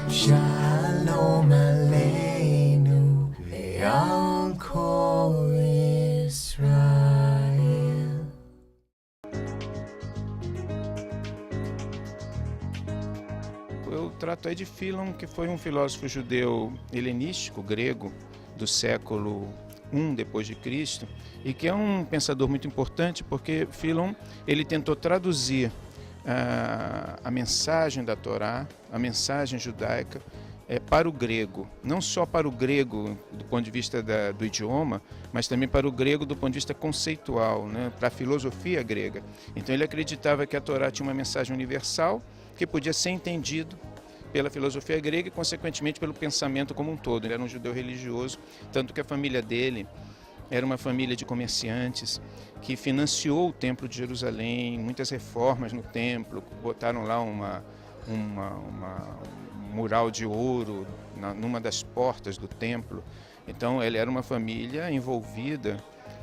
Shalom Aleinu Le'al Kol Israel. Eu trato aí de Philon, que foi um filósofo judeu helenístico, grego, do século I depois de Cristo, e que é um pensador muito importante porque Philon ele tentou traduzir a mensagem da Torá, a mensagem judaica, para o grego, não só para o grego do ponto de vista do idioma, mas também para o grego do ponto de vista conceitual, né, para a filosofia grega. Então ele acreditava que a Torá tinha uma mensagem universal que podia ser entendido pela filosofia grega e, consequentemente, pelo pensamento como um todo. Ele era um judeu religioso, tanto que a família dele era uma família de comerciantes que financiou o Templo de Jerusalém, muitas reformas no templo, botaram lá um mural de ouro numa das portas do templo. Então ele era uma família envolvida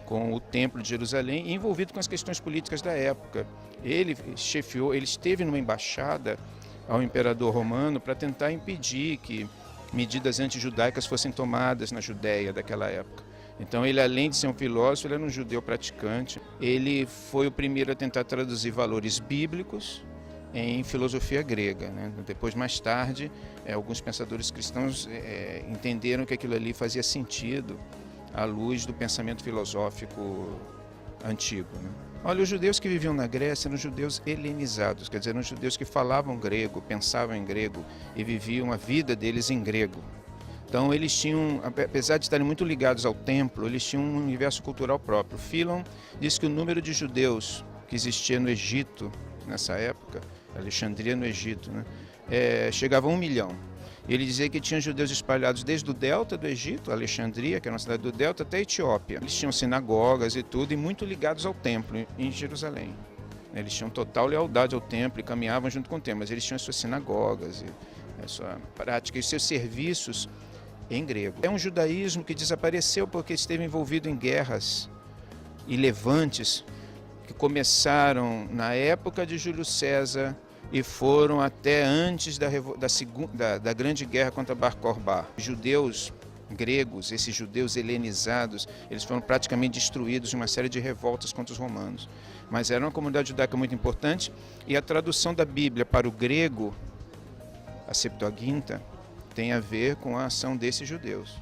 com o Templo de Jerusalém e envolvido com as questões políticas da época. Ele esteve numa embaixada ao imperador romano para tentar impedir que medidas antijudaicas fossem tomadas na Judéia daquela época. Então ele, além de ser um filósofo, ele era um judeu praticante. Ele foi o primeiro a tentar traduzir valores bíblicos em filosofia grega, né? Depois, mais tarde, alguns pensadores cristãos entenderam que aquilo ali fazia sentido à luz do pensamento filosófico antigo, né? Olha, os judeus que viviam na Grécia eram judeus helenizados, quer dizer, eram judeus que falavam grego, pensavam em grego e viviam a vida deles em grego. Então eles tinham, apesar de estarem muito ligados ao templo, eles tinham um universo cultural próprio. Philon diz que o número de judeus que existia no Egito nessa época, Alexandria no Egito, né, chegava a 1 milhão. Ele dizia que tinha judeus espalhados desde o delta do Egito, Alexandria, que era uma cidade do delta, até a Etiópia. Eles tinham sinagogas e tudo, e muito ligados ao templo em Jerusalém. Eles tinham total lealdade ao templo e caminhavam junto com o templo, mas eles tinham as suas sinagogas, e a sua prática e os seus serviços em grego. É um judaísmo que desapareceu porque esteve envolvido em guerras e levantes que começaram na época de Júlio César e foram até antes da Grande Guerra contra Bar Kokhba. Os judeus gregos, esses judeus helenizados, eles foram praticamente destruídos em uma série de revoltas contra os romanos. Mas era uma comunidade judaica muito importante e a tradução da Bíblia para o grego, a Septuaginta, tem a ver com a ação desses judeus.